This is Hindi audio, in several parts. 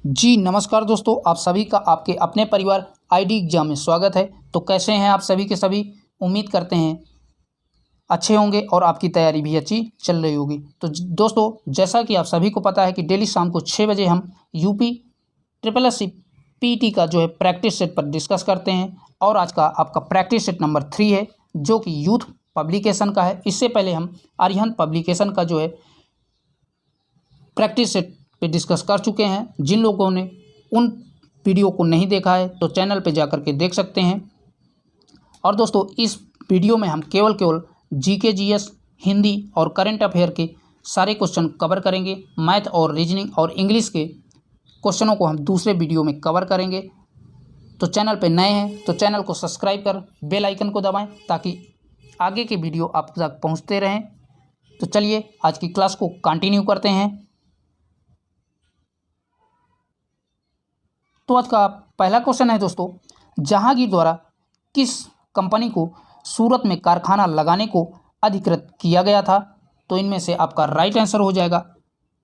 जी नमस्कार दोस्तों, आप सभी का आपके अपने परिवार आईडी एग्जाम में स्वागत है। तो कैसे हैं आप सभी के सभी? उम्मीद करते हैं अच्छे होंगे और आपकी तैयारी भी अच्छी चल रही होगी। तो दोस्तों, जैसा कि आप सभी को पता है कि डेली शाम को 6 बजे हम यूपी ट्रिपल एस पीटी का जो है प्रैक्टिस सेट पर डिस्कस करते हैं। और आज का आपका प्रैक्टिस सेट नंबर 3 है, जो कि यूथ पब्लिकेशन का है। इससे पहले हम अरिहंत पब्लिकेशन का जो है प्रैक्टिस सेट पे डिस्कस कर चुके हैं। जिन लोगों ने उन वीडियो को नहीं देखा है तो चैनल पे जाकर के देख सकते हैं। और दोस्तों, इस वीडियो में हम केवल जीके जीएस, हिंदी और करंट अफेयर के सारे क्वेश्चन कवर करेंगे। मैथ और रीजनिंग और इंग्लिश के क्वेश्चनों को हम दूसरे वीडियो में कवर करेंगे। तो चैनल पे नए हैं तो चैनल को सब्सक्राइब कर बेल आइकन को दबाएं, ताकि आगे के वीडियो आप तक पहुँचते रहें। तो चलिए आज की क्लास को कंटिन्यू करते हैं। तो आज का पहला क्वेश्चन है दोस्तों, जहांगीर द्वारा किस कंपनी को सूरत में कारखाना लगाने को अधिकृत किया गया था? तो इनमें से आपका राइट आंसर हो जाएगा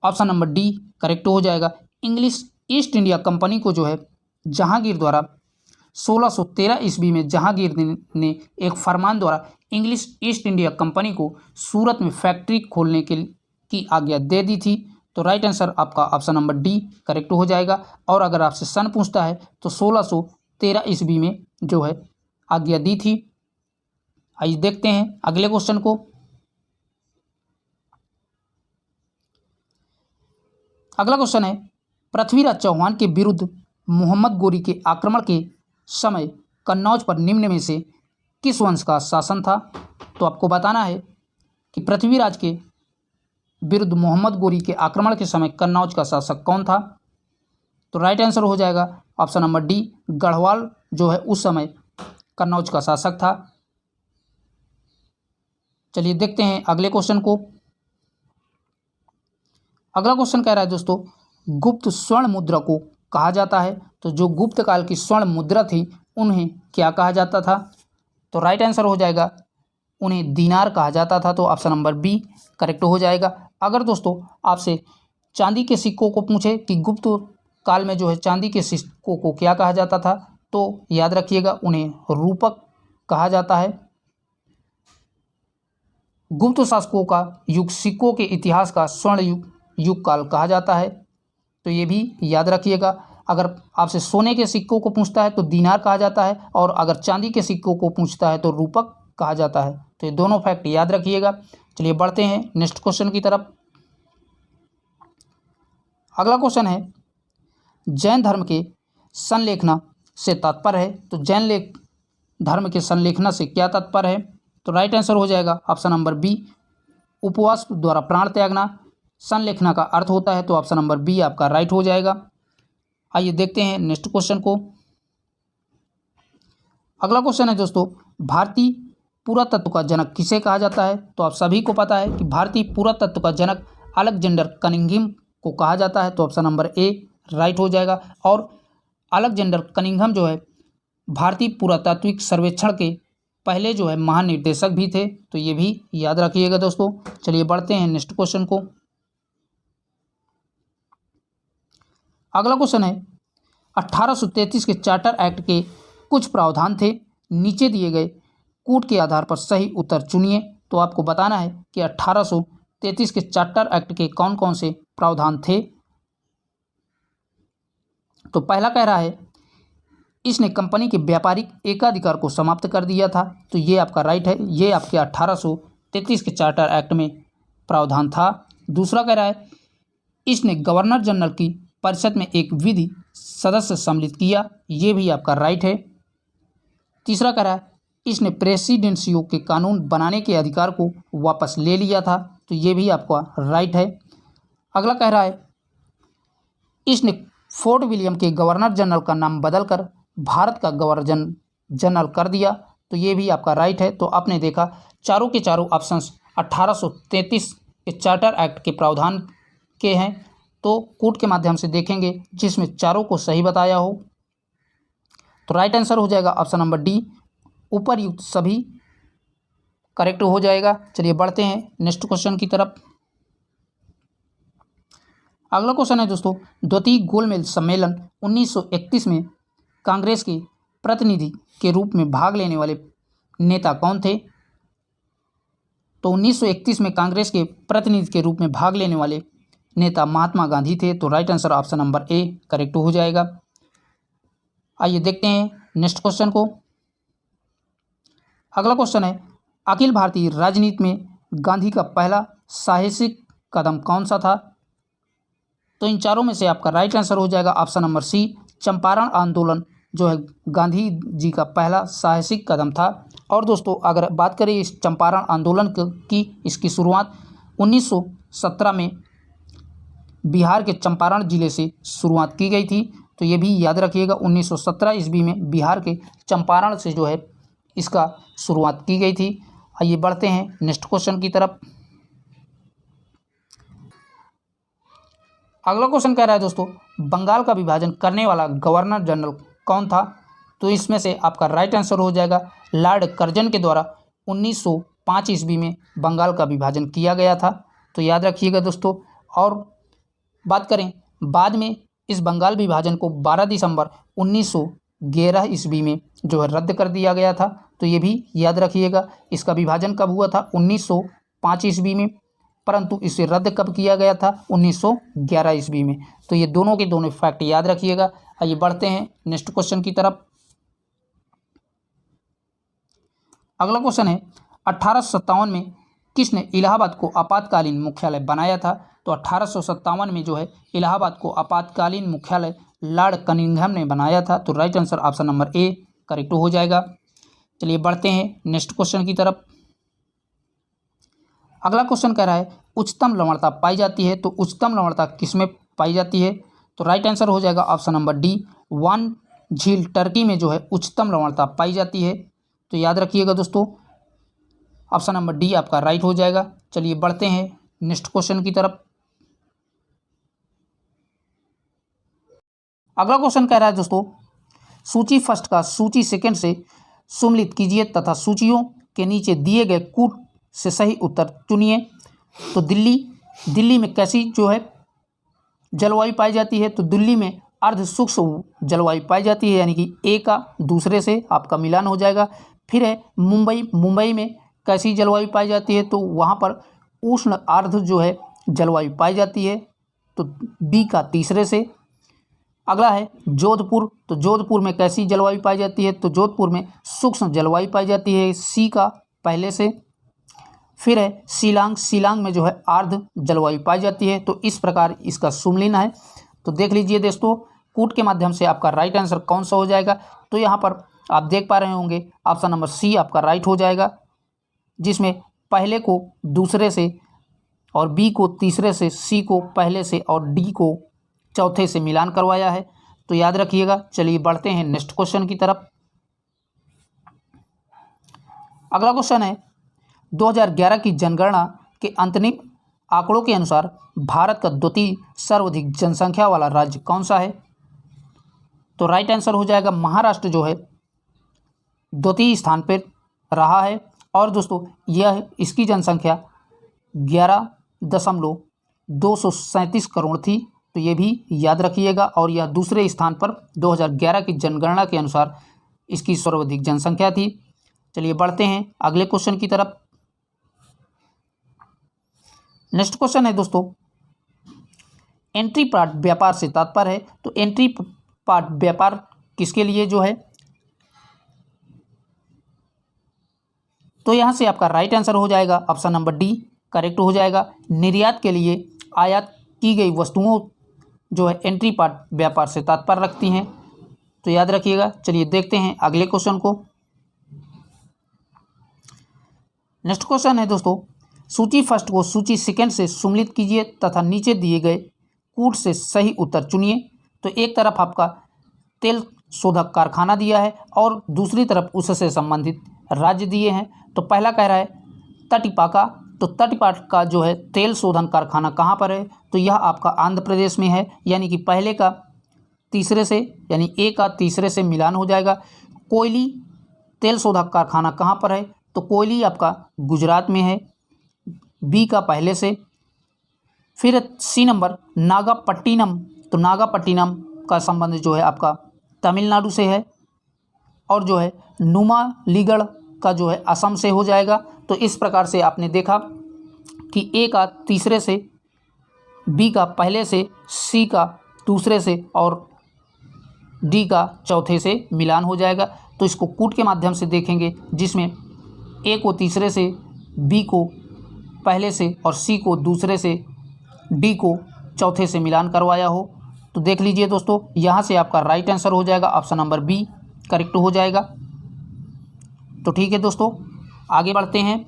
ऑप्शन नंबर डी करेक्ट हो जाएगा। इंग्लिश ईस्ट इंडिया कंपनी को जो है जहांगीर द्वारा 1613 ईस्वी में जहांगीर ने एक फरमान द्वारा इंग्लिश ईस्ट इंडिया कंपनी को सूरत में फैक्ट्री खोलने की आज्ञा दे दी थी। तो राइट आंसर आपका ऑप्शन नंबर डी करेक्ट हो जाएगा। और अगर आपसे सन पूछता है तो 1613 ईस्वी में जो है आज्ञा दी थी। आइए देखते हैं अगले क्वेश्चन को। अगला क्वेश्चन है, पृथ्वीराज चौहान के विरुद्ध मोहम्मद गोरी के आक्रमण के समय कन्नौज पर निम्न में से किस वंश का शासन था? तो आपको बताना है कि पृथ्वीराज के विरुद्ध मोहम्मद गोरी के आक्रमण के समय कन्नौज का शासक कौन था? तो राइट आंसर हो जाएगा ऑप्शन नंबर डी गढ़वाल जो है उस समय कन्नौज का शासक था। चलिए देखते हैं अगले क्वेश्चन को। अगला क्वेश्चन कह रहा है दोस्तों, गुप्त स्वर्ण मुद्रा को कहा जाता है। तो जो गुप्त काल की स्वर्ण मुद्रा थी उन्हें क्या कहा जाता था? तो राइट आंसर हो जाएगा उन्हें दीनार कहा जाता था। तो ऑप्शन नंबर बी करेक्ट हो जाएगा। अगर दोस्तों आपसे चांदी के सिक्कों को पूछे कि गुप्त काल में जो है चांदी के सिक्कों को क्या कहा जाता था, तो याद रखिएगा उन्हें रूपक कहा जाता है। गुप्त शासकों का युग सिक्कों के इतिहास का स्वर्ण युग काल कहा जाता है। तो ये भी याद रखिएगा। अगर आपसे सोने के सिक्कों को पूछता है तो दीनार कहा जाता है, और अगर चांदी के सिक्कों को पूछता है तो रूपक कहा जाता है। तो ये दोनों फैक्ट याद रखिएगा। चलिए बढ़ते हैं नेक्स्ट क्वेश्चन की तरफ। अगला क्वेश्चन है, जैन धर्म के संलेखना से तात्पर्य है। तो जैन धर्म के संलेखना से क्या तात्पर्य है? तो राइट आंसर हो जाएगा ऑप्शन नंबर बी उपवास द्वारा प्राण त्यागना संलेखना का अर्थ होता है। तो ऑप्शन नंबर बी आपका राइट हो जाएगा। आइए देखते हैं नेक्स्ट क्वेश्चन को। अगला क्वेश्चन है दोस्तों, भारतीय पुरातत्व का जनक किसे कहा जाता है? तो आप सभी को पता है कि भारतीय पुरातत्व का जनक अलेक्जेंडर कनिंघम को कहा जाता है। तो ऑप्शन नंबर ए राइट हो जाएगा। और अलेक्जेंडर कनिंघम जो है भारतीय पुरातात्विक सर्वेक्षण के पहले जो है महानिर्देशक भी थे। तो ये भी याद रखिएगा दोस्तों। चलिए बढ़ते हैं नेक्स्ट क्वेश्चन को। अगला क्वेश्चन है, 1833 के चार्टर एक्ट के कुछ प्रावधान थे, नीचे दिए गए कूट के आधार पर सही उत्तर चुनिए। तो आपको बताना है कि 1833 के चार्टर एक्ट के कौन कौन से प्रावधान थे। तो पहला कह रहा है, इसने कंपनी के व्यापारिक एकाधिकार को समाप्त कर दिया था। तो ये आपका राइट है, ये आपके 1833 के चार्टर एक्ट में प्रावधान था। दूसरा कह रहा है, इसने गवर्नर जनरल की परिषद में एक विधि सदस्य सम्मिलित किया। ये भी आपका राइट है। तीसरा कह रहा है, इसने प्रेसिडेंसियों के कानून बनाने के अधिकार को वापस ले लिया था। तो ये भी आपका राइट है। अगला कह रहा है, इसने फोर्ट विलियम के गवर्नर जनरल का नाम बदलकर भारत का गवर्नर जनरल कर दिया। तो ये भी आपका राइट है। तो आपने देखा चारों के चारों ऑप्शंस 1833 के चार्टर एक्ट के प्रावधान के हैं। तो कूट के माध्यम से देखेंगे जिसमें चारों को सही बताया हो। तो राइट आंसर हो जाएगा ऑप्शन नंबर डी उपरयुक्त सभी करेक्ट हो जाएगा। चलिए बढ़ते हैं नेक्स्ट क्वेश्चन की तरफ। अगला क्वेश्चन है दोस्तों, द्वितीय गोलमेज सम्मेलन 1931 में कांग्रेस के प्रतिनिधि के रूप में भाग लेने वाले नेता कौन थे? तो 1931 में कांग्रेस के प्रतिनिधि के रूप में भाग लेने वाले नेता महात्मा गांधी थे। तो right answer option number A correct हो जाएगा। आइए देखते हैं नेक्स्ट क्वेश्चन को। अगला क्वेश्चन है, अखिल भारतीय राजनीति में गांधी का पहला साहसिक कदम कौन सा था? तो इन चारों में से आपका राइट आंसर हो जाएगा ऑप्शन नंबर सी, चंपारण आंदोलन जो है गांधी जी का पहला साहसिक कदम था। और दोस्तों अगर बात करें इस चंपारण आंदोलन की, इसकी शुरुआत 1917 में बिहार के चंपारण जिले से शुरुआत की गई थी। तो ये भी याद रखिएगा, 1917 ईस्वी में बिहार के चंपारण से जो है इसका शुरुआत की गई थी। आइए बढ़ते हैं नेक्स्ट क्वेश्चन की तरफ। अगला क्वेश्चन कह रहा है दोस्तों, बंगाल का विभाजन करने वाला गवर्नर जनरल कौन था? तो इसमें से आपका राइट आंसर हो जाएगा लॉर्ड कर्जन के द्वारा 1905 ईस्वी में बंगाल का विभाजन किया गया था। तो याद रखिएगा दोस्तों। और बात करें बाद में इस बंगाल विभाजन को 12 दिसंबर 1911 ईस्वी में जो है रद्द कर दिया गया था। तो ये भी याद रखिएगा। इसका विभाजन कब हुआ था? 1905 ईस्वी में, परंतु इसे रद्द कब किया गया था? 1911 ईस्वी में। तो ये दोनों के दोनों फैक्ट याद रखिएगा। आइए बढ़ते हैं नेक्स्ट क्वेश्चन की तरफ। अगला क्वेश्चन है, 1857 में किसने इलाहाबाद को आपातकालीन मुख्यालय बनाया था? तो 1857 में जो है इलाहाबाद को आपातकालीन मुख्यालय लॉर्ड कनिंघम ने बनाया था। तो right answer option number A correct हो जाएगा। चलिए बढ़ते हैं नेक्स्ट क्वेश्चन की तरफ। अगला क्वेश्चन कह रहा है, उच्चतम लवणता पाई जाती है। तो उच्चतम लवणता किसमें पाई जाती है? तो राइट आंसर हो जाएगा ऑप्शन नंबर डी, वान झील टर्की में जो है उच्चतम लवणता पाई जाती है। तो याद रखिएगा दोस्तों, ऑप्शन नंबर डी आपका राइट हो जाएगा। चलिए बढ़ते हैं नेक्स्ट क्वेश्चन की तरफ। अगला क्वेश्चन कह रहा है दोस्तों, सूची फर्स्ट का सूची सेकंड से सम्मिलित कीजिए तथा सूचियों के नीचे दिए गए कूट से सही उत्तर चुनिए। तो दिल्ली में कैसी जो है जलवायु पाई जाती है? तो दिल्ली में अर्ध शुष्क जलवायु पाई जाती है, यानी कि ए का दूसरे से आपका मिलान हो जाएगा। फिर है मुंबई में कैसी जलवायु पाई जाती है? तो वहाँ पर उष्ण अर्ध जो है जलवायु पाई जाती है, तो बी का तीसरे से। अगला है जोधपुर, तो जोधपुर में कैसी जलवायु पाई जाती है? तो जोधपुर में शुष्क जलवायु पाई जाती है, सी का पहले से। फिर है शिलांग में जो है आर्द्र जलवायु पाई जाती है। तो इस प्रकार इसका सुमलिन है। तो देख लीजिए दोस्तों, कूट के माध्यम से आपका राइट आंसर कौन सा हो जाएगा? तो यहाँ पर आप देख पा रहे होंगे ऑप्शन नंबर सी आपका राइट हो जाएगा, जिसमें पहले को दूसरे से और बी को तीसरे से, सी को पहले से और डी को चौथे से मिलान करवाया है। तो याद रखिएगा। चलिए बढ़ते हैं नेक्स्ट क्वेश्चन की तरफ। अगला क्वेश्चन है, 2011 की जनगणना के अंतरिम आंकड़ों के अनुसार भारत का द्वितीय सर्वाधिक जनसंख्या वाला राज्य कौन सा है? तो राइट आंसर हो जाएगा महाराष्ट्र जो है द्वितीय स्थान पर रहा है। और दोस्तों यह इसकी जनसंख्या 11.237 करोड़ थी। तो ये भी याद रखिएगा। और यह दूसरे स्थान पर 2011 की जनगणना के अनुसार इसकी सर्वाधिक जनसंख्या थी। चलिए बढ़ते हैं अगले क्वेश्चन की तरफ। नेक्स्ट क्वेश्चन है दोस्तों, एंट्री पार्ट व्यापार से तात्पर्य है। तो एंट्री पार्ट व्यापार किसके लिए जो है? तो यहाँ से आपका राइट आंसर हो जाएगा ऑप्शन नंबर डी करेक्ट हो जाएगा। निर्यात के लिए आयात की गई वस्तुओं जो है एंट्री पार्ट व्यापार से तात्पर्य रखती हैं। तो याद रखिएगा। चलिए देखते हैं अगले क्वेश्चन को। नेक्स्ट क्वेश्चन है दोस्तों, सूची फर्स्ट को सूची सेकंड से सम्मिलित कीजिए तथा नीचे दिए गए कूट से सही उत्तर चुनिए। तो एक तरफ आपका तेल शोधक कारखाना दिया है और दूसरी तरफ उससे संबंधित राज्य दिए हैं। तो पहला कह रहा है तटिपाका। तो तटिपाका जो है तेल शोधन कारखाना कहाँ पर है? तो यह आपका आंध्र प्रदेश में है, यानी कि पहले का तीसरे से, यानी ए का तीसरे से मिलान हो जाएगा। कोयली तेल शोधक कारखाना कहाँ पर है? तो कोयली आपका गुजरात में है, बी का पहले से। फिर सी नंबर नागापट्टिनम, तो नागापट्टिनम का संबंध जो है आपका तमिलनाडु से है, और जो है नुमालीगढ़ का जो है असम से हो जाएगा। तो इस प्रकार से आपने देखा कि ए का तीसरे से, बी का पहले से, सी का दूसरे से और डी का चौथे से मिलान हो जाएगा। तो इसको कूट के माध्यम से देखेंगे, जिसमें ए को तीसरे से, बी को पहले से और सी को दूसरे से, डी को चौथे से मिलान करवाया हो। तो देख लीजिए दोस्तों, यहाँ से आपका राइट आंसर हो जाएगा ऑप्शन नंबर बी करेक्ट हो जाएगा। तो ठीक है दोस्तों, आगे बढ़ते हैं।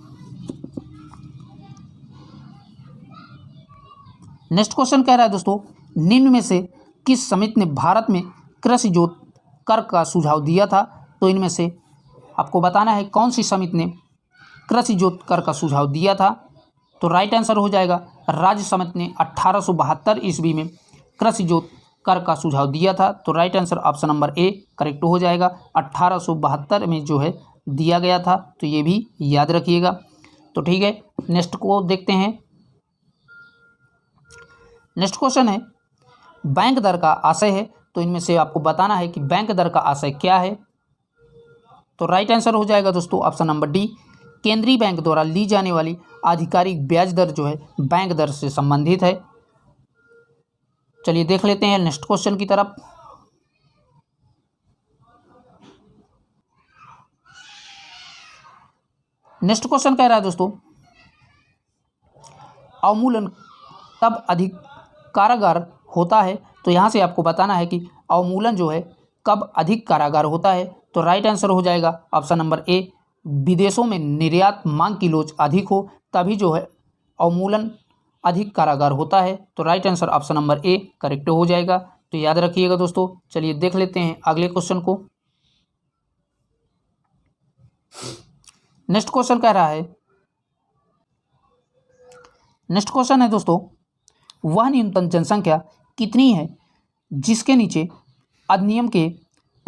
नेक्स्ट क्वेश्चन कह रहा है दोस्तों, निम्न में से किस समिति ने भारत में कृषि जोत कर का सुझाव दिया था। तो इनमें से आपको बताना है कौन सी समिति ने कृषि जोत कर का सुझाव दिया था। तो राइट आंसर हो जाएगा राज्य समिति ने 1872 ईस्वी में कृषि जोत कर का सुझाव दिया था। तो right answer option number A correct हो जाएगा। 1872 में जो है दिया गया था, तो ये भी याद रखिएगा। तो ठीक है, नेक्स्ट को देखते हैं। नेक्स्ट क्वेश्चन है, बैंक दर का आशय है। तो इनमें से आपको बताना है कि बैंक दर का आशय क्या है। तो राइट आंसर हो जाएगा दोस्तों ऑप्शन नंबर डी, केंद्रीय बैंक द्वारा ली जाने वाली आधिकारिक ब्याज दर जो है बैंक दर से संबंधित है। चलिए देख लेते हैं नेक्स्ट क्वेश्चन की तरफ। नेक्स्ट क्वेश्चन कह रहा है दोस्तों, अवमूलन कब अधिक कारागार होता है। तो यहाँ से आपको बताना है कि अवमूलन जो है कब अधिक कारागार होता है। तो राइट आंसर हो जाएगा ऑप्शन नंबर ए, विदेशों में निर्यात मांग की लोच अधिक हो तभी जो है अवमूलन अधिक कारागार होता है। तो right answer option number A correct हो जाएगा। तो याद रखिएगा दोस्तों। चलिए देख लेते हैं अगले क्वेश्चन को। नेक्स्ट क्वेश्चन कह रहा है, नेक्स्ट क्वेश्चन है दोस्तों, वह न्यूनतम जनसंख्या कितनी है जिसके नीचे अधिनियम के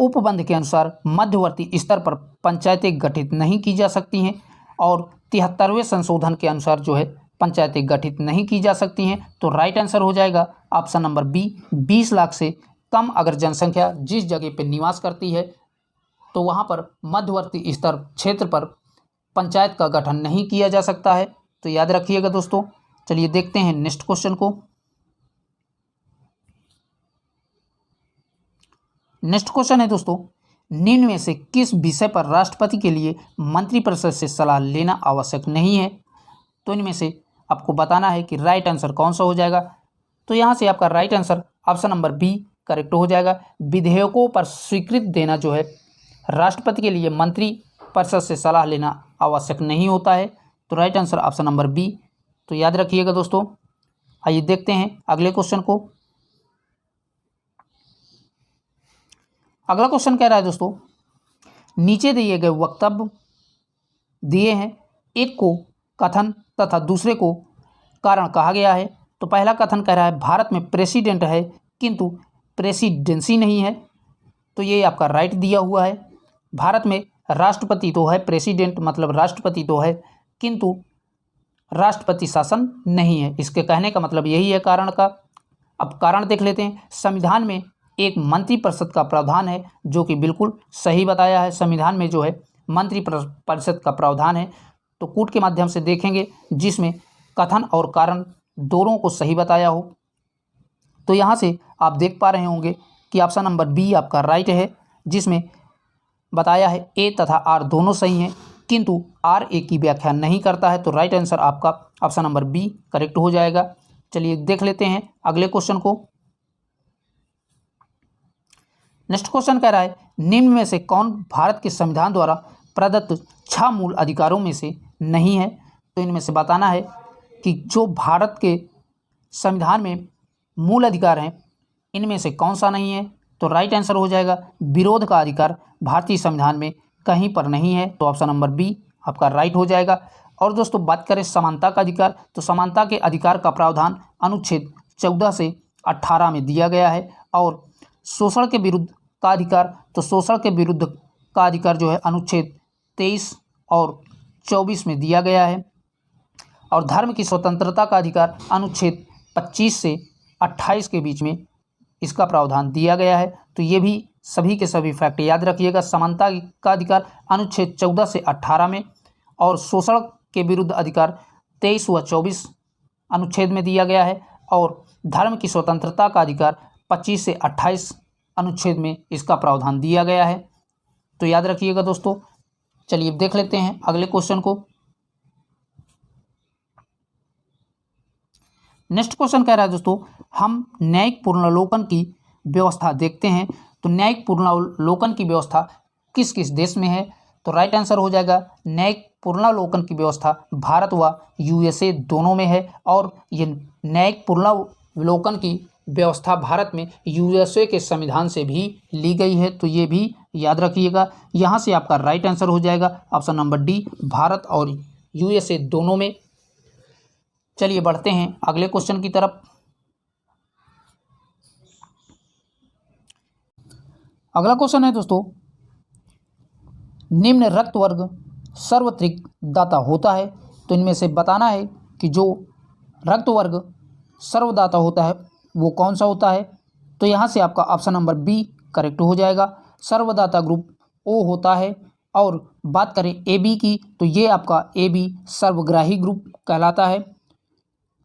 उपबंध के अनुसार मध्यवर्ती स्तर पर पंचायतें गठित नहीं की जा सकती हैं और 73वें संशोधन के अनुसार जो है पंचायतें गठित नहीं की जा सकती हैं। तो राइट आंसर हो जाएगा ऑप्शन नंबर बी, 20 लाख से कम अगर जनसंख्या जिस जगह पर निवास करती है तो वहाँ पर मध्यवर्ती स्तर क्षेत्र पर पंचायत का गठन नहीं किया जा सकता है। तो याद रखिएगा दोस्तों। चलिए देखते हैं नेक्स्ट क्वेश्चन को। नेक्स्ट क्वेश्चन है दोस्तों, निम्न में से किस विषय पर राष्ट्रपति के लिए मंत्रिपरिषद से सलाह लेना आवश्यक नहीं है। तो इनमें से आपको बताना है कि राइट आंसर कौन सा हो जाएगा। तो यहाँ से आपका right answer option number B correct हो जाएगा। विधेयकों पर स्वीकृति देना जो है राष्ट्रपति के लिए मंत्रिपरिषद से सलाह लेना आवश्यक नहीं होता है। तो right answer option number B. तो याद रखिएगा दोस्तों। आइए देखते हैं अगले क्वेश्चन को। अगला क्वेश्चन कह रहा है दोस्तों, नीचे दिए गए वक्तव्य दिए हैं, एक को कथन तथा दूसरे को कारण कहा गया है। तो पहला कथन कह रहा है भारत में प्रेसिडेंट है किंतु प्रेसिडेंसी नहीं है। तो ये आपका राइट दिया हुआ है। भारत में राष्ट्रपति तो है, प्रेसिडेंट मतलब राष्ट्रपति तो है, किंतु राष्ट्रपति शासन नहीं है। इसके कहने का मतलब यही है कारण का। अब कारण देख लेते हैं। संविधान में एक मंत्रिपरिषद का प्रावधान है, जो कि बिल्कुल सही बताया है। संविधान में जो है मंत्रिपरिषद का प्रावधान है। तो कूट के माध्यम से देखेंगे, जिसमें कथन और कारण दोनों को सही बताया हो। तो यहाँ से आप देख पा रहे होंगे कि ऑप्शन नंबर बी आपका राइट है, जिसमें बताया है ए तथा आर दोनों सही हैं, किंतु आर ए की व्याख्या नहीं करता है। तो राइट आंसर आपका ऑप्शन नंबर बी करेक्ट हो जाएगा। चलिए देख लेते हैं अगले क्वेश्चन को। नेक्स्ट क्वेश्चन कह रहा है, निम्न में से कौन भारत के संविधान द्वारा प्रदत्त 6 मूल अधिकारों में से नहीं है। तो इनमें से बताना है कि जो भारत के संविधान में मूल अधिकार हैं, इनमें से कौन सा नहीं है। तो राइट आंसर हो जाएगा विरोध का अधिकार भारतीय संविधान में कहीं पर नहीं है। तो ऑप्शन नंबर बी आपका राइट हो जाएगा। और दोस्तों बात करें समानता का अधिकार, तो समानता के अधिकार का प्रावधान अनुच्छेद 14 से 18 में दिया गया है। और शोषण के विरुद्ध का अधिकार, तो शोषण के विरुद्ध का अधिकार जो है अनुच्छेद 23 और 24 में दिया गया है। और धर्म की स्वतंत्रता का अधिकार अनुच्छेद 25 से 28 के बीच में इसका प्रावधान दिया गया है। तो ये भी सभी के सभी फैक्ट याद रखिएगा। समानता का अधिकार अनुच्छेद 14 से 18 में, और शोषण के विरुद्ध अधिकार 23 व 24 अनुच्छेद में दिया गया है, और धर्म की स्वतंत्रता का अधिकार 25 से 28 अनुच्छेद में इसका प्रावधान दिया गया है। तो याद रखिएगा दोस्तों। चलिए देख लेते हैं अगले क्वेश्चन को। नेक्स्ट क्वेश्चन कह रहा है दोस्तों, हम न्यायिक पुनर्विलोकन की व्यवस्था देखते हैं। तो न्यायिक पुनर्विलोकन की व्यवस्था किस किस देश में है? तो राइट आंसर हो जाएगा न्यायिक पुनर्विलोकन की व्यवस्था भारत व यूएसए दोनों में है। और ये न्यायिक पुनर्विलोकन की व्यवस्था भारत में यूएसए के संविधान से भी ली गई है। तो ये भी याद रखिएगा। यहाँ से आपका राइट आंसर हो जाएगा ऑप्शन नंबर डी, भारत और यूएसए दोनों में। चलिए बढ़ते हैं अगले क्वेश्चन की तरफ। अगला क्वेश्चन है दोस्तों, निम्न रक्त वर्ग सार्वत्रिक दाता होता है। तो इनमें से बताना है कि जो रक्त वर्ग सर्वदाता होता है वो कौन सा होता है। तो यहाँ से आपका ऑप्शन नंबर बी करेक्ट हो जाएगा। सर्वदाता ग्रुप ओ होता है। और बात करें ए बी की, तो ये आपका ए बी सर्वग्राही ग्रुप कहलाता है।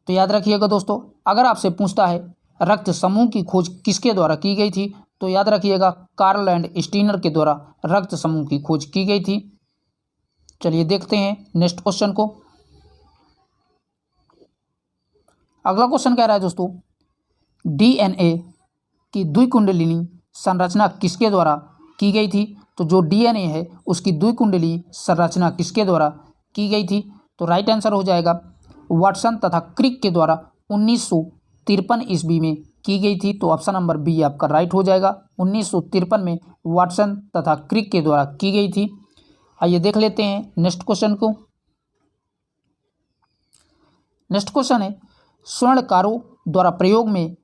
तो याद रखिएगा दोस्तों, अगर आपसे पूछता है रक्त समूह की खोज किसके द्वारा की गई थी, तो याद रखिएगा कार्ल एंड स्टीनर के द्वारा रक्त समूह की खोज की गई थी। चलिए देखते हैं नेक्स्ट क्वेश्चन को। अगला क्वेश्चन कह रहा है दोस्तों, डीएनए की द्विकुंडलिनी संरचना किसके द्वारा की गई थी। तो जो डीएनए है उसकी द्विकुंडली संरचना किसके द्वारा की गई थी। तो राइट आंसर हो जाएगा वाटसन तथा क्रिक के द्वारा 1953 ईस्वी में की गई थी। तो ऑप्शन नंबर बी आपका राइट हो जाएगा। 1953 में वाटसन तथा क्रिक के द्वारा की गई थी। आइए देख लेते हैं नेक्स्ट क्वेश्चन को। नेक्स्ट क्वेश्चन है, स्वर्णकारों द्वारा प्रयोग में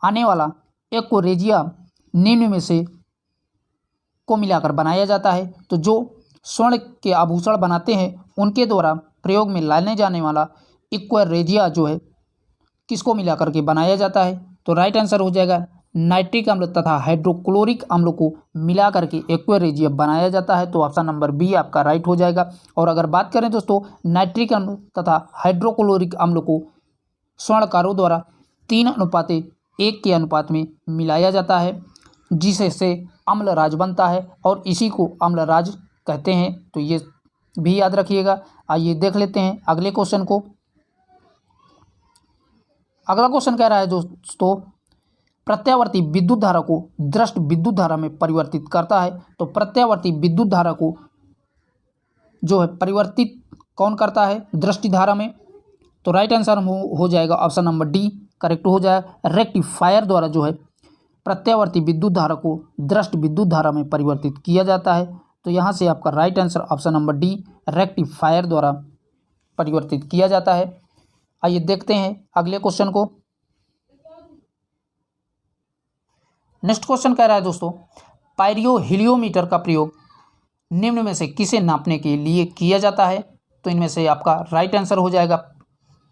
आने वाला एक्वरेजिया निम्न में से को मिलाकर बनाया जाता है। तो जो स्वर्ण के आभूषण बनाते हैं उनके द्वारा प्रयोग में लाने जाने वाला एक्वरेजिया जो है किसको मिलाकर के बनाया जाता है। तो राइट आंसर हो जाएगा नाइट्रिक अम्ल तथा हाइड्रोक्लोरिक अम्ल को मिला करके एक्वरेजिया बनाया जाता है। तो ऑप्शन नंबर बी आपका राइट हो जाएगा। और अगर बात करें दोस्तों नाइट्रिक अम्ल तथा हाइड्रोक्लोरिक अम्ल को स्वर्णकारों द्वारा 3:1 के अनुपात में मिलाया जाता है, जिससे अम्लराज बनता है और इसी को अम्लराज कहते हैं। तो ये भी याद रखिएगा। आइए देख लेते हैं अगले क्वेश्चन को। अगला क्वेश्चन कह रहा है दोस्तों, प्रत्यावर्ती विद्युत धारा को दृष्ट विद्युत धारा में परिवर्तित करता है। तो प्रत्यावर्ती विद्युत धारा को जो है परिवर्तित कौन करता है दृष्टि धारा में। तो राइट आंसर हो जाएगा ऑप्शन नंबर डी करेक्ट हो जाएगा। रेक्टिफायर द्वारा जो है प्रत्यावर्ती विद्युत धारा को दृष्ट विद्युत धारा में परिवर्तित किया जाता है। तो यहाँ से आपका right answer option number D rectifier द्वारा परिवर्तित किया जाता है। आइए देखते हैं अगले क्वेश्चन को। नेक्स्ट क्वेश्चन कह रहा है दोस्तों, पायरियोहीलियोमीटर का प्रयोग निम्न में से किसे नापने के लिए किया जाता है। तो इनमें से आपका राइट आंसर हो जाएगा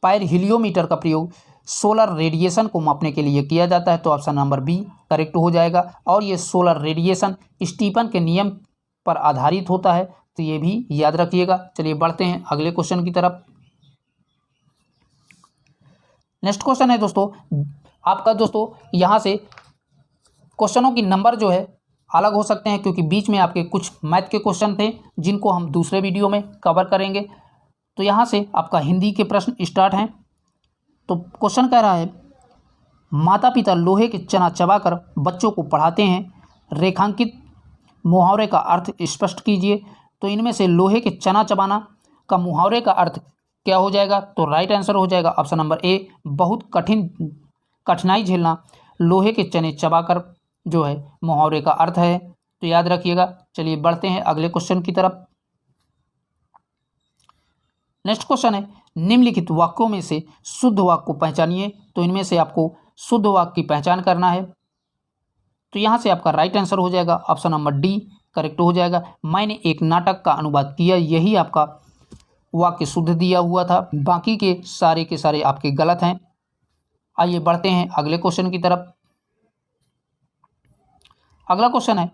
पायरियोमीटर का प्रयोग सोलर रेडिएशन को मापने के लिए किया जाता है। तो ऑप्शन नंबर बी करेक्ट हो जाएगा। और ये सोलर रेडिएशन स्टीफन के नियम पर आधारित होता है। तो ये भी याद रखिएगा। चलिए बढ़ते हैं अगले क्वेश्चन की तरफ। नेक्स्ट क्वेश्चन है दोस्तों आपका, दोस्तों यहाँ से क्वेश्चनों की नंबर जो है अलग हो सकते हैं, क्योंकि बीच में आपके कुछ मैथ के क्वेश्चन थे जिनको हम दूसरे वीडियो में कवर करेंगे। तो यहाँ से आपका हिंदी के प्रश्न स्टार्ट हैं। तो क्वेश्चन कह रहा है, माता पिता लोहे के चना चबाकर बच्चों को पढ़ाते हैं, रेखांकित मुहावरे का अर्थ स्पष्ट कीजिए। तो इनमें से लोहे के चना चबाना का मुहावरे का अर्थ क्या हो जाएगा। तो राइट आंसर हो जाएगा ऑप्शन नंबर ए, बहुत कठिनाई झेलना लोहे के चने चबाकर जो है मुहावरे का अर्थ है। तो याद रखिएगा। चलिए बढ़ते हैं अगले क्वेश्चन की तरफ। नेक्स्ट क्वेश्चन है, निम्नलिखित वाक्यों में से शुद्ध वाक्य को पहचानिए। तो इनमें से आपको शुद्ध वाक्य की पहचान करना है। तो यहाँ से आपका राइट आंसर हो जाएगा ऑप्शन नंबर डी करेक्ट हो जाएगा। मैंने एक नाटक का अनुवाद किया, यही आपका वाक्य शुद्ध दिया हुआ था, बाकी के सारे आपके गलत हैं। आइए बढ़ते हैं अगले क्वेश्चन की तरफ। अगला क्वेश्चन है,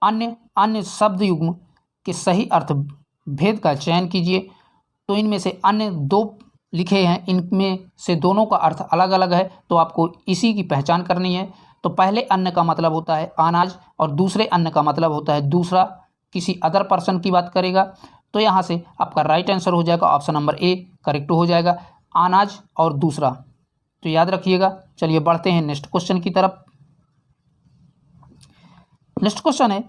अन्य अन्य शब्द युग्म के सही अर्थ भेद का चयन कीजिए। तो इनमें से अन्य दो लिखे हैं, इनमें से दोनों का अर्थ अलग अलग है, तो आपको इसी की पहचान करनी है। तो पहले अन्य का मतलब होता है अनाज और दूसरे अन्य का मतलब होता है दूसरा, किसी अदर पर्सन की बात करेगा। तो यहाँ से आपका राइट आंसर हो जाएगा ऑप्शन नंबर ए करेक्ट हो जाएगा, अनाज और दूसरा। तो याद रखिएगा। चलिए बढ़ते हैं नेक्स्ट क्वेश्चन की तरफ। नेक्स्ट क्वेश्चन है,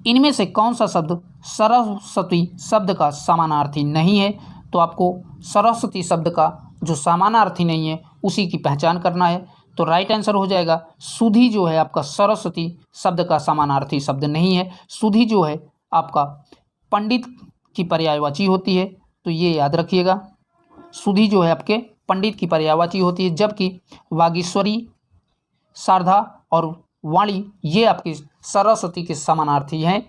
इनमें से कौन सा शब्द सरस्वती शब्द का समानार्थी नहीं है। तो आपको सरस्वती शब्द का जो समानार्थी नहीं है उसी की पहचान करना है। तो राइट आंसर हो जाएगा सुधी जो है आपका सरस्वती शब्द का समानार्थी शब्द नहीं है। सुधी जो है आपका पंडित की पर्यायवाची होती है, तो ये याद रखिएगा। सुधी जो है आपके पंडित की पर्यायवाची होती है, जबकि वागीश्वरी, शारदा और वाणी ये आपकी सरस्वती के समानार्थी हैं।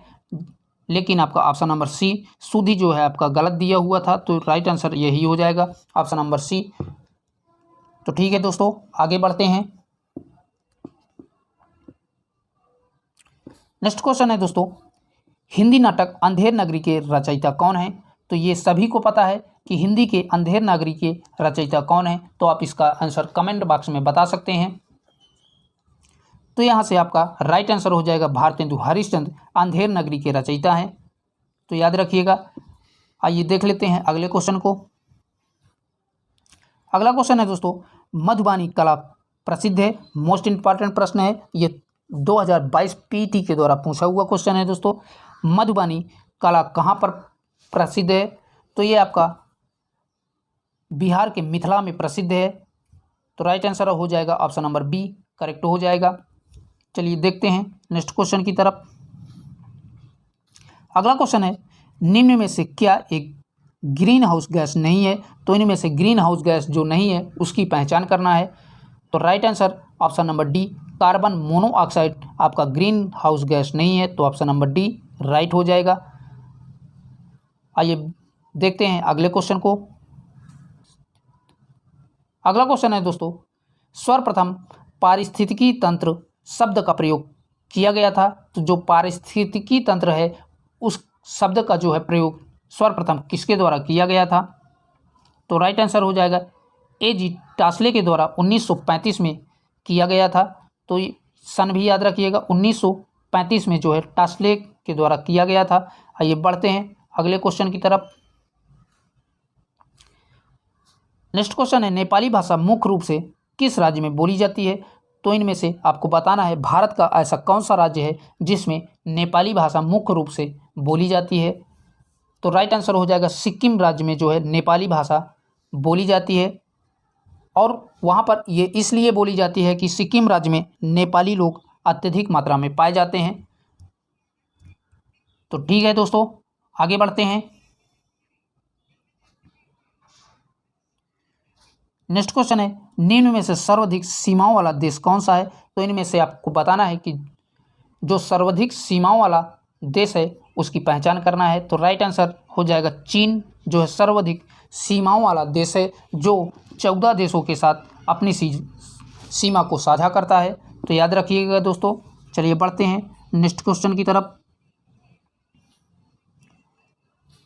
लेकिन आपका ऑप्शन नंबर सी सुधी जो है आपका गलत दिया हुआ था, तो राइट आंसर यही हो जाएगा ऑप्शन नंबर सी। तो ठीक है दोस्तों, आगे बढ़ते हैं। नेक्स्ट क्वेश्चन है दोस्तों, हिंदी नाटक अंधेर नगरी के रचयिता कौन है। तो ये सभी को पता है कि हिंदी के अंधेर नगरी के रचयिता कौन है, तो आप इसका आंसर कमेंट बॉक्स में बता सकते हैं। तो यहाँ से आपका राइट आंसर हो जाएगा भारतेंदु हरिश्चंद्र अंधेर नगरी के रचयिता हैं, तो याद रखिएगा। आइए देख लेते हैं अगले क्वेश्चन को। अगला क्वेश्चन है दोस्तों, मधुबानी कला प्रसिद्ध है। मोस्ट इंपॉर्टेंट प्रश्न है ये, 2022 पीटी के द्वारा पूछा हुआ क्वेश्चन है दोस्तों। मधुबानी कला कहाँ पर प्रसिद्ध है। तो ये आपका बिहार के मिथिला में प्रसिद्ध है, तो राइट आंसर हो जाएगा ऑप्शन नंबर बी करेक्ट हो जाएगा। चलिए देखते हैं नेक्स्ट क्वेश्चन की तरफ। अगला क्वेश्चन है, निम्न में से क्या एक ग्रीन हाउस गैस नहीं है। तो इनमें से ग्रीन हाउस गैस जो नहीं है उसकी पहचान करना है। तो right answer option number D carbon monoxide आपका ग्रीन हाउस गैस नहीं है, तो ऑप्शन नंबर डी राइट हो जाएगा। आइए देखते हैं अगले क्वेश्चन को। अगला क्वेश्चन है दोस्तों, सर्वप्रथम पारिस्थितिकी तंत्र शब्द का प्रयोग किया गया था। तो जो पारिस्थितिकी तंत्र है उस शब्द का जो है प्रयोग सर्वप्रथम किसके द्वारा किया गया था। तो राइट आंसर हो जाएगा A.G. टास्ले के द्वारा 1935 में किया गया था। तो सन भी याद रखिएगा, 1935 में जो है टास्ले के द्वारा किया गया था। आइए बढ़ते हैं अगले क्वेश्चन की तरफ। नेक्स्ट क्वेश्चन है, नेपाली भाषा मुख्य रूप से किस राज्य में बोली जाती है। तो इनमें से आपको बताना है भारत का ऐसा कौन सा राज्य है जिसमें नेपाली भाषा मुख्य रूप से बोली जाती है। तो राइट आंसर हो जाएगा सिक्किम राज्य में जो है नेपाली भाषा बोली जाती है, और वहाँ पर ये इसलिए बोली जाती है कि सिक्किम राज्य में नेपाली लोग अत्यधिक मात्रा में पाए जाते हैं। तो ठीक है दोस्तों, आगे बढ़ते हैं। नेक्स्ट क्वेश्चन है, निम्न में से सर्वाधिक सीमाओं वाला देश कौन सा है। तो इनमें से आपको बताना है कि जो सर्वाधिक सीमाओं वाला देश है उसकी पहचान करना है। तो राइट आंसर हो जाएगा चीन जो है सर्वाधिक सीमाओं वाला देश है, जो 14 देशों के साथ अपनी सीमा को साझा करता है। तो याद रखिएगा दोस्तों। चलिए बढ़ते हैं नेक्स्ट क्वेश्चन की तरफ।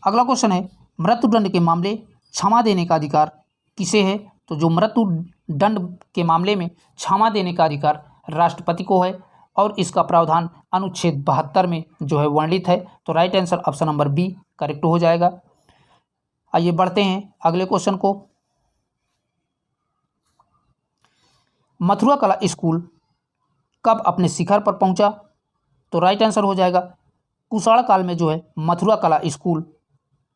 अगला क्वेश्चन है, मृत्युदंड के मामले क्षमा देने का अधिकार किसे है। तो जो मृत्युदंड के मामले में क्षमा देने का अधिकार राष्ट्रपति को है, और इसका प्रावधान अनुच्छेद 72 में जो है वर्णित है। तो right answer option number B correct हो जाएगा। आइए बढ़ते हैं अगले क्वेश्चन को। मथुरा कला स्कूल कब अपने शिखर पर पहुंचा। तो राइट आंसर हो जाएगा कुषाण काल में जो है मथुरा कला स्कूल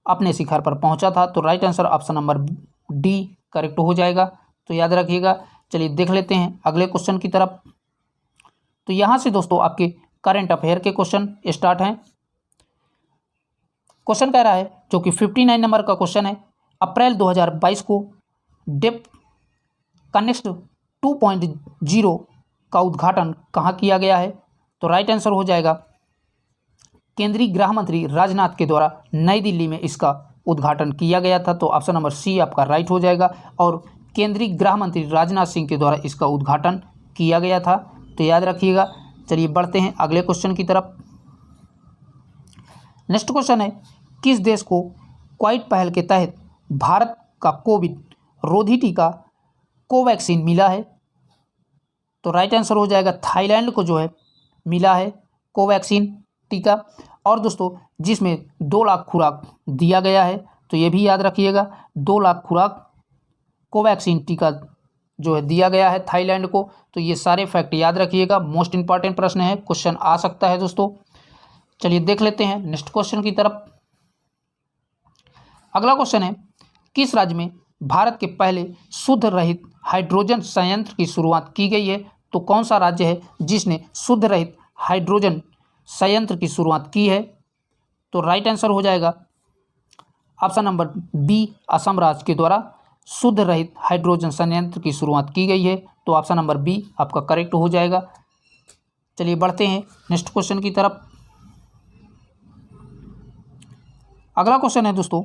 अपने शिखर पर पहुंचा था। तो right answer option number D correct हो जाएगा। तो याद रखिएगा। चलिए देख लेते हैं अगले क्वेश्चन की तरफ। तो यहाँ से दोस्तों आपके करंट अफेयर के क्वेश्चन स्टार्ट हैं। क्वेश्चन कह रहा है जो कि 59 नंबर का क्वेश्चन है, अप्रैल 2022 को डेप कनेक्ट 2.0 का उद्घाटन कहाँ किया गया है। तो राइट आंसर हो जाएगा केंद्रीय गृह मंत्री राजनाथ के द्वारा नई दिल्ली में इसका उद्घाटन किया गया था। तो ऑप्शन नंबर सी आपका राइट हो जाएगा। और केंद्रीय गृह मंत्री राजनाथ सिंह के द्वारा इसका उद्घाटन किया गया था, तो याद रखिएगा। चलिए बढ़ते हैं अगले क्वेश्चन की तरफ। नेक्स्ट क्वेश्चन है, किस देश को क्वाइट पहल के तहत भारत का कोविड रोधी टीका कोवैक्सीन मिला है? तो राइट आंसर हो जाएगा थाईलैंड को जो है मिला है कोवैक्सीन टीका। और दोस्तों जिसमें 2 लाख खुराक दिया गया है, तो ये भी याद रखिएगा 2 लाख खुराक कोवैक्सीन टीका जो है दिया गया है थाईलैंड को। तो ये सारे फैक्ट याद रखिएगा, मोस्ट इंपॉर्टेंट प्रश्न है, क्वेश्चन आ सकता है दोस्तों। चलिए देख लेते हैं नेक्स्ट क्वेश्चन की तरफ। अगला क्वेश्चन है, किस राज्य में भारत के पहले शुद्ध रहित हाइड्रोजन संयंत्र की शुरुआत की गई है? तो कौन सा राज्य है जिसने शुद्ध रहित हाइड्रोजन संयंत्र की शुरुआत की है? तो राइट आंसर हो जाएगा ऑप्शन नंबर बी, असम राज्य के द्वारा शुद्ध रहित हाइड्रोजन संयंत्र की शुरुआत की गई है। तो ऑप्शन नंबर बी आपका करेक्ट हो जाएगा। चलिए बढ़ते हैं नेक्स्ट क्वेश्चन की तरफ। अगला क्वेश्चन है दोस्तों,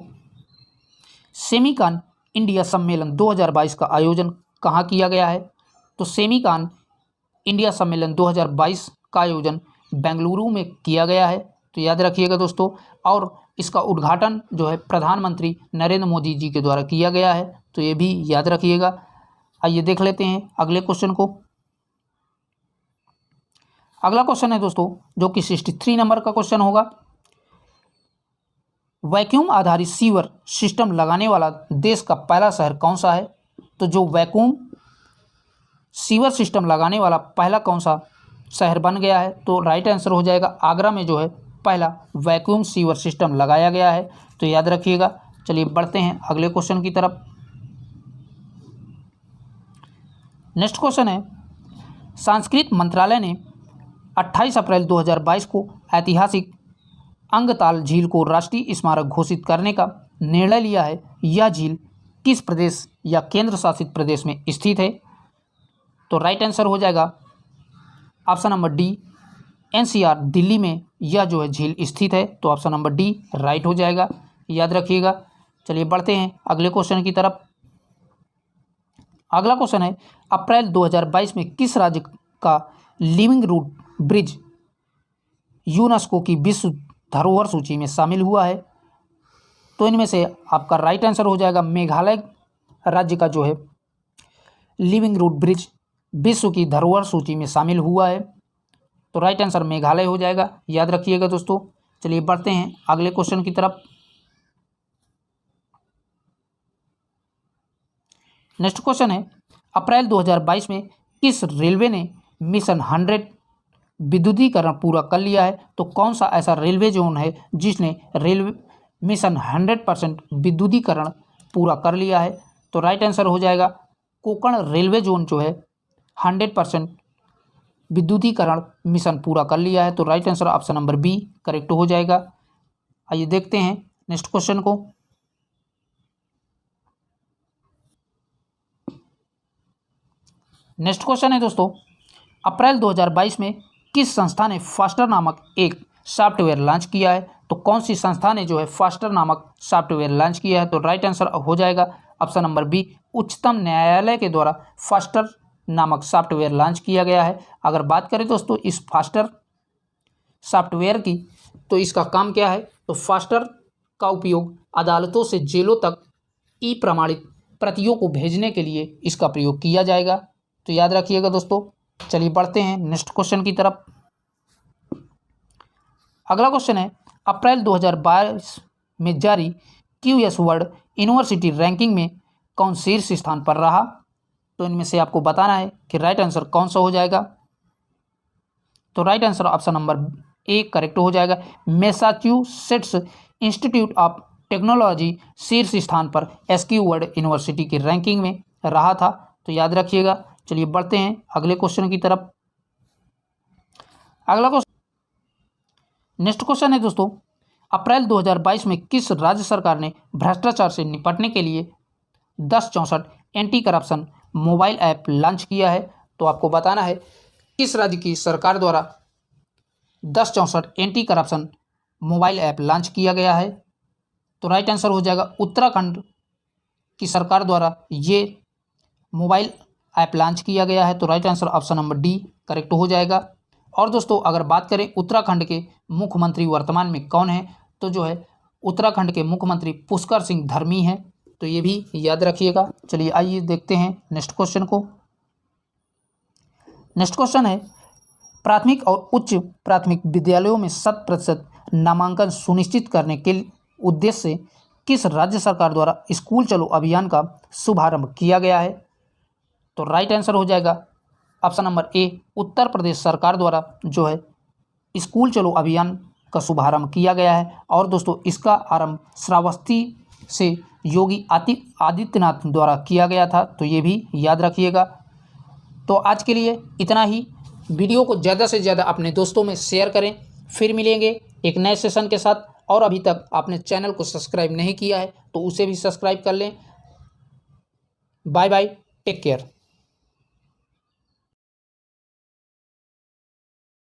सेमीकान इंडिया सम्मेलन 2022 का आयोजन कहाँ किया गया है? तो सेमीकान इंडिया सम्मेलन 2022 का आयोजन बेंगलुरु में किया गया है, तो याद रखिएगा दोस्तों। और इसका उद्घाटन जो है प्रधानमंत्री नरेंद्र मोदी जी के द्वारा किया गया है, तो ये भी याद रखिएगा। आइए देख लेते हैं अगले क्वेश्चन को। अगला क्वेश्चन है दोस्तों जो कि 63 नंबर का क्वेश्चन होगा, वैक्यूम आधारित सीवर सिस्टम लगाने वाला देश का पहला शहर कौन सा है? तो जो वैक्यूम सीवर सिस्टम लगाने वाला पहला कौन सा शहर बन गया है? तो राइट आंसर हो जाएगा आगरा में जो है पहला वैक्यूम सीवर सिस्टम लगाया गया है, तो याद रखिएगा। चलिए बढ़ते हैं अगले क्वेश्चन की तरफ। नेक्स्ट क्वेश्चन है, सांस्कृतिक मंत्रालय ने 28 अप्रैल 2022 को ऐतिहासिक अंगताल झील को राष्ट्रीय स्मारक घोषित करने का निर्णय लिया है। यह झील किस प्रदेश या केंद्र शासित प्रदेश में स्थित है? तो राइट आंसर हो जाएगा option number D, NCR Delhi में यह जो है झील स्थित है, तो ऑप्शन नंबर डी राइट हो जाएगा, याद रखिएगा। चलिए बढ़ते हैं अगले क्वेश्चन की तरफ। अगला क्वेश्चन है, अप्रैल 2022 में किस राज्य का लिविंग रूट ब्रिज यूनेस्को की विश्व धरोहर सूची में शामिल हुआ है? तो इनमें से आपका राइट आंसर हो जाएगा मेघालय राज्य का जो है लिविंग रूट ब्रिज विश्व की धरोहर सूची में शामिल हुआ है, तो राइट आंसर मेघालय हो जाएगा, याद रखिएगा दोस्तों। चलिए बढ़ते हैं अगले क्वेश्चन की तरफ। नेक्स्ट क्वेश्चन है, अप्रैल 2022 में किस रेलवे ने मिशन 100 विद्युतीकरण पूरा कर लिया है? तो कौन सा ऐसा रेलवे जोन है जिसने रेलवे मिशन 100% विद्युतीकरण पूरा कर लिया है? तो राइट आंसर हो जाएगा कोंकण रेलवे जोन जो है 100% विद्युतीकरण मिशन पूरा कर लिया है, तो right answer option number B correct हो जाएगा। आइए देखते हैं नेक्स्ट क्वेश्चन को। नेक्स्ट क्वेश्चन है दोस्तों, अप्रैल 2022 में किस संस्था ने फास्टर नामक एक सॉफ्टवेयर लॉन्च किया है? तो कौन सी संस्था ने जो है फास्टर नामक सॉफ्टवेयर लॉन्च किया है? तो राइट आंसर हो जाएगा ऑप्शन नंबर बी, उच्चतम न्यायालय के द्वारा फास्टर नामक सॉफ्टवेयर लॉन्च किया गया है। अगर बात करें दोस्तों इस फास्टर सॉफ्टवेयर की, तो इसका काम क्या है? तो फास्टर का उपयोग अदालतों से जेलों तक ई प्रमाणित प्रतियों को भेजने के लिए इसका प्रयोग किया जाएगा, तो याद रखिएगा दोस्तों। चलिए बढ़ते हैं नेक्स्ट क्वेश्चन की तरफ। अगला क्वेश्चन है, अप्रैल 2022 में जारी क्यूएस वर्ल्ड यूनिवर्सिटी रैंकिंग में कौन शीर्ष स्थान पर रहा? तो इनमें से आपको बताना है कि राइट आंसर कौन सा हो जाएगा। तो right answer option number A correct हो जाएगा, मैसाचुसेट्स इंस्टीट्यूट ऑफ टेक्नोलॉजी शीर्ष स्थान पर एसक्यू वर्ल्ड यूनिवर्सिटी की रैंकिंग में रहा था, तो याद रखिएगा। चलिए बढ़ते हैं अगले क्वेश्चन की तरफ। अगला क्वेश्चन नेक्स्ट क्वेश्चन है दोस्तों, अप्रैल 2022 में किस राज्य सरकार ने भ्रष्टाचार से निपटने के लिए 1064 anti corruption mobile app launch किया है? तो आपको बताना है किस राज्य की सरकार द्वारा 1064 anti corruption mobile app launch किया गया है? तो राइट आंसर हो जाएगा उत्तराखंड की सरकार द्वारा ये मोबाइल ऐप लॉन्च किया गया है। तो right answer option number D correct हो जाएगा। और दोस्तों अगर बात करें उत्तराखंड के मुख्यमंत्री वर्तमान में कौन है, तो जो है उत्तराखंड के मुख्यमंत्री पुष्कर सिंह धामी हैं। तो ये भी याद रखिएगा। चलिए आइए देखते हैं नेक्स्ट क्वेश्चन को। नेक्स्ट क्वेश्चन है, प्राथमिक और उच्च प्राथमिक विद्यालयों में 100% नामांकन सुनिश्चित करने के उद्देश्य से किस राज्य सरकार द्वारा स्कूल चलो अभियान का शुभारंभ किया गया है? तो राइट आंसर हो जाएगा option number A, Uttar Pradesh सरकार द्वारा जो है स्कूल चलो अभियान का शुभारंभ किया गया है। और दोस्तों इसका आरंभ श्रावस्ती से योगी आदित्यनाथ द्वारा किया गया था। तो ये भी याद रखिएगा। तो आज के लिए इतना ही। वीडियो को ज़्यादा से ज़्यादा अपने दोस्तों में शेयर करें। फिर मिलेंगे एक नए सेशन के साथ। और अभी तक आपने चैनल को सब्सक्राइब नहीं किया है तो उसे भी सब्सक्राइब कर लें। Bye bye, take care.